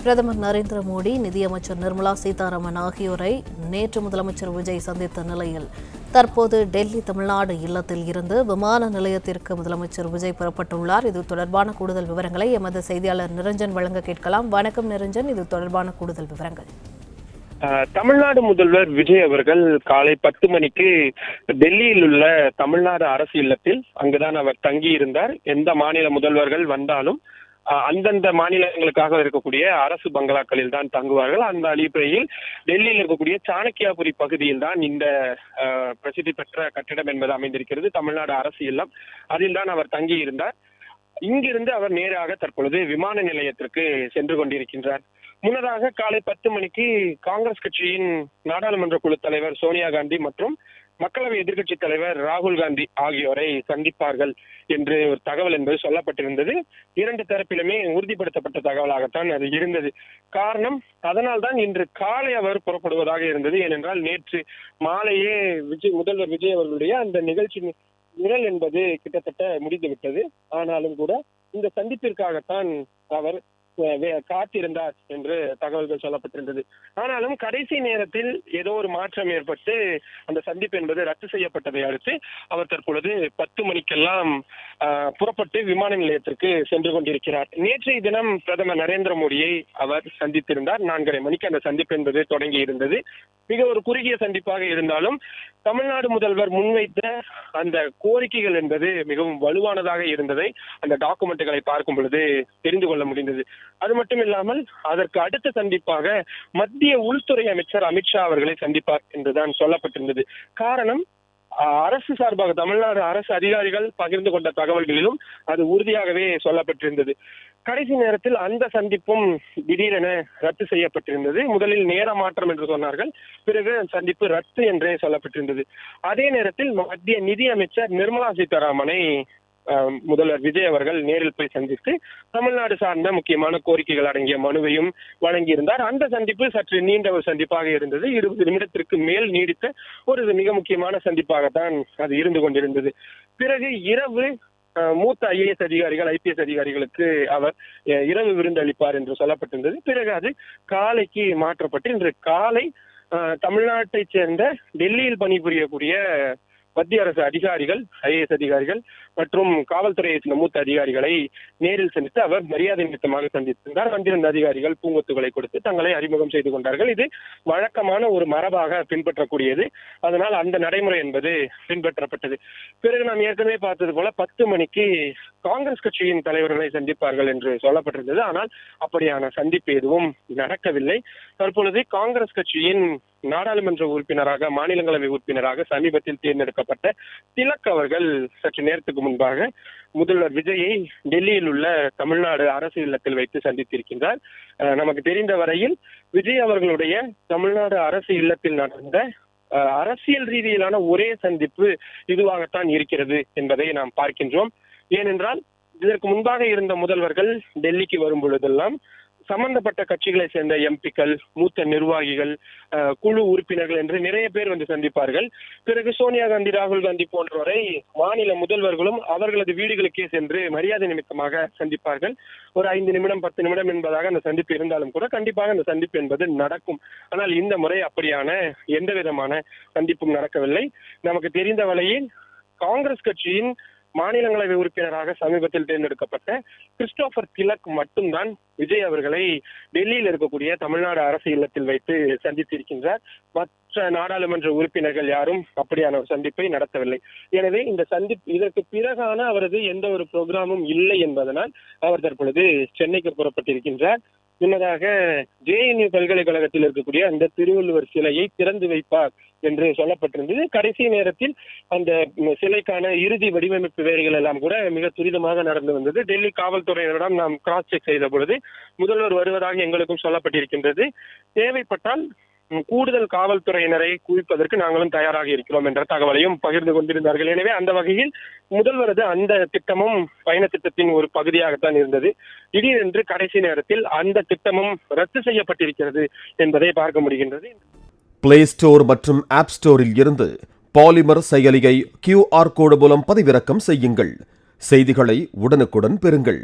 பிரதமர் நரேந்திர மோடி, நிதியமைச்சர் நிர்மலா சீதாராமன் ஆகியோரை நேற்று முதலமைச்சர் விஜய் சந்தித்த நிலையில் தற்போது டெல்லி தமிழ்நாடு இல்லத்தில் இருந்து விமான நிலையத்திற்கு முதலமைச்சர் விஜய் புறப்பட்டுள்ளார். இது தொடர்பான கூடுதல் விவரங்களை எமது செய்தியாளர் நிரஞ்சன் வழங்க கேட்கலாம். வணக்கம் நிரஞ்சன், இது தொடர்பான கூடுதல் விவரங்கள். தமிழ்நாடு முதல்வர் விஜய் அவர்கள் காலை 10 மணிக்கு டெல்லியில் உள்ள தமிழ்நாடு அரசு இல்லத்தில் அங்குதான் அவர் தங்கியிருந்தார். எந்த மாநில முதல்வர்கள் வந்தாலும் அந்தந்த மாநிலங்களுக்காக இருக்கக்கூடிய அரசு பங்களாக்களில் தான் தங்குவார்கள். அந்த அடிப்படையில் டெல்லியில் இருக்கக்கூடிய சாணக்கியாபுரி பகுதியில் தான் இந்த பிரசித்தி பெற்ற கட்டிடம் என்பது அமைந்திருக்கிறது. தமிழ்நாடு அரசு இல்லம், அதில் தான் அவர் தங்கியிருந்தார். இங்கிருந்து அவர் நேராக தற்பொழுது விமான நிலையத்திற்கு சென்று கொண்டிருக்கின்றார். முன்னதாக காலை 10 மணிக்கு காங்கிரஸ் கட்சியின் நாடாளுமன்ற குழு தலைவர் சோனியா காந்தி மற்றும் மக்களவை எதிர்க்கட்சி தலைவர் ராகுல் காந்தி ஆகியோரை சந்திப்பார்கள் என்று ஒரு தகவல் என்பது சொல்லப்பட்டிருந்தது. இரண்டு தரப்பிலுமே உறுதிப்படுத்தப்பட்ட தகவலாகத்தான் அது இருந்தது. காரணம், அதனால்தான் இன்று காலை அவர் புறப்படுவதாக இருந்தது. ஏனென்றால் நேற்று மாலையே முதல்வர் விஜய் அவர்களுடைய அந்த நிகழ்ச்சி நிரல் என்பது கிட்டத்தட்ட முடிந்துவிட்டது. ஆனாலும் கூட இந்த சந்திப்பிற்காகத்தான் அவர் காத்திருந்தார் என்று தகவல்கள் சொல்லப்பட்டிருந்தது. ஆனாலும் கடைசி நேரத்தில் ஏதோ ஒரு மாற்றம் ஏற்பட்டு அந்த சந்திப்பு என்பது ரத்து செய்யப்பட்டதை அடுத்து அவர் தற்பொழுது 10 மணிக்கெல்லாம் புறப்பட்டு விமான நிலையத்திற்கு சென்று கொண்டிருக்கிறார். நேற்றைய தினம் பிரதமர் நரேந்திர மோடியை அவர் சந்தித்திருந்தார். 4:30 மணிக்கு அந்த சந்திப்பு என்பது தொடங்கி இருந்தது. மிக ஒரு குறுகிய சந்திப்பாக இருந்தாலும் தமிழ்நாடு முதல்வர் முன்வைத்த அந்த கோரிக்கைகள் என்பது மிகவும் வலுவானதாக இருந்ததை அந்த டாக்குமெண்ட்டுகளை பார்க்கும் பொழுது தெரிந்து கொள்ள முடிந்தது. அது மட்டும் இல்லாமல் அதற்கு அடுத்த சந்திப்பாக மத்திய உள்துறை அமைச்சர் அமித்ஷா அவர்களை சந்திப்பார் என்றுதான் சொல்லப்பட்டிருந்தது. காரணம், அரசு சார்பாக தமிழ்நாடு அரசு அதிகாரிகள் பகிர்ந்து கொண்ட தகவல்களிலும் அது உறுதியாகவே சொல்லப்பட்டிருந்தது. கடைசி நேரத்தில் அந்த சந்திப்பும் திடீரென ரத்து செய்யப்பட்டிருந்தது. முதலில் நேர மாற்றம் என்று சொன்னார்கள், பிறகு சந்திப்பு ரத்து என்றே சொல்லப்பட்டிருந்தது. அதே நேரத்தில் மத்திய நிதி அமைச்சர் நிர்மலா சீதாராமனை முதல்வர் விஜய் அவர்கள் நேரில் போய் சந்தித்து தமிழ்நாடு சார்ந்த முக்கியமான கோரிக்கைகள் அடங்கிய மனுவையும் வழங்கியிருந்தார். அந்த சந்திப்பு சற்று நீண்ட ஒரு சந்திப்பாக இருந்தது. 20 நிமிடத்திற்கு மேல் நீடித்த ஒரு மிக முக்கியமான சந்திப்பாகத்தான் அது இருந்து கொண்டிருந்தது. பிறகு இரவு மூத்த IAS அதிகாரிகள், IPS அதிகாரிகளுக்கு அவர் இரவு விருந்து அளிப்பார் என்று சொல்லப்பட்டிருந்தது. பிறகு அது காலைக்கு மாற்றப்பட்டு இன்று காலை தமிழ்நாட்டை சேர்ந்த டெல்லியில் பணிபுரியக்கூடிய மத்திய அரசு அதிகாரிகள், IAS அதிகாரிகள் மற்றும் காவல்துறையை சேர்ந்த மூத்த அதிகாரிகளை நேரில் சந்தித்து அவர் மரியாதை நிமித்தமாக சந்தித்திருந்தார். வந்திருந்த அதிகாரிகள் பூங்கொத்துகளை கொடுத்து தங்களை அறிமுகம் செய்து கொண்டார்கள். இது வழக்கமான ஒரு மரபாக பின்பற்றக்கூடியது. அதனால் அந்த நடைமுறை என்பது பின்பற்றப்பட்டது. பிறகு நாம் ஏற்கனவே பார்த்தது போல 10 மணிக்கு காங்கிரஸ் கட்சியின் தலைவர்களை சந்திப்பார்கள் என்று சொல்லப்பட்டிருந்தது. ஆனால் அப்படியான சந்திப்பு எதுவும் நடக்கவில்லை. தற்பொழுது காங்கிரஸ் கட்சியின் நாடாளுமன்ற உறுப்பினராக, மாநிலங்களவை உறுப்பினராக சமீபத்தில் தேர்ந்தெடுக்கப்பட்ட திலக் அவர்கள் சற்று நேரத்துக்கு முன்பாக முதல்வர் விஜயை டெல்லியில் உள்ள தமிழ்நாடு அரசு இல்லத்தில் வைத்து சந்தித்திருக்கின்றார். நமக்கு தெரிந்த வரையில் விஜய் அவர்களுடைய தமிழ்நாடு அரசு இல்லத்தில் நடந்த அரசியல் ரீதியிலான ஒரே சந்திப்பு இதுவாகத்தான் இருக்கிறது என்பதை நாம் பார்க்கின்றோம். ஏனென்றால் இதற்கு முன்பாக இருந்த முதல்வர்கள் டெல்லிக்கு வரும் பொழுதெல்லாம் சம்பந்தப்பட்ட கட்சிகளை சேர்ந்த எம்பிக்கள், மூத்த நிர்வாகிகள், குழு உறுப்பினர்கள் என்று நிறைய பேர் வந்து சந்திப்பார்கள். பிறகு சோனியா காந்தி, ராகுல் காந்தி போன்றவரை மாநில முதல்வர்களும் அவர்களது வீடுகளுக்கே சென்று மரியாதை நிமித்தமாக சந்திப்பார்கள். ஒரு 5 நிமிடம் 10 நிமிடம் என்பதாக அந்த சந்திப்பு இருந்தாலும் கூட கண்டிப்பாக அந்த சந்திப்பு என்பது நடக்கும். ஆனால் இந்த முறை அப்படியான எந்த விதமான சந்திப்பும் நடக்கவில்லை. நமக்கு தெரிந்த வகையில் காங்கிரஸ் கட்சியின் மாநிலங்களவை உறுப்பினராக சமீபத்தில் தேர்ந்தெடுக்கப்பட்ட கிறிஸ்டோபர் திலக் மட்டும்தான் விஜய் அவர்களை டெல்லியில் இருக்கக்கூடிய தமிழ்நாடு அரசு இல்லத்தில் வைத்து சந்தித்திருக்கின்றார். மற்ற நாடாளுமன்ற உறுப்பினர்கள் யாரும் அப்படியான ஒரு சந்திப்பை நடத்தவில்லை. எனவே இந்த சந்திப்பு இதற்கு பிறகான அவரது எந்த ஒரு புரோகிராமும் இல்லை என்பதனால் அவர் தற்பொழுது சென்னைக்கு புறப்பட்டிருக்கின்றார். முன்னதாக JNU பல்கலைக்கழகத்தில் இருக்கக்கூடிய அந்த திருவள்ளுவர் சிலையை திறந்து வைப்பார் என்று சொல்லப்பட்டிருந்தது. கடைசி நேரத்தில் அந்த சிலைக்கான இறுதி வடிவமைப்பு வேலைகள் எல்லாம் கூட மிக துரிதமாக நடந்து வந்தது. டெல்லி காவல்துறையினரிடம் நாம் கிராஸ் செக் செய்த பொழுது முதல்வர் வருவதாக எங்களுக்கும் சொல்லப்பட்டிருக்கின்றது. தேவைப்பட்டால் கூடுதல் காவல்துறையினரை குவிப்பதற்கு நாங்களும் தயாராக இருக்கிறோம் என்ற தகவலையும் பகிர்ந்து கொண்டிருந்தார்கள். எனவே அந்த வகையில் முதல்வரது அந்த திட்டமும் பயண திட்டத்தின் ஒரு பகுதியாகத்தான் இருந்தது. திடீரென்று கடைசி நேரத்தில் அந்த திட்டமும் ரத்து செய்யப்பட்டிருக்கிறது என்பதை பார்க்க முடிகின்றது. பிளே ஸ்டோர் மற்றும் ஆப் ஸ்டோரில் இருந்து பாலிமர் செயலியை QR கோடு மூலம் பதிவிறக்கம் செய்யுங்கள். செய்திகளை உடனுக்குடன் பெறுங்கள்.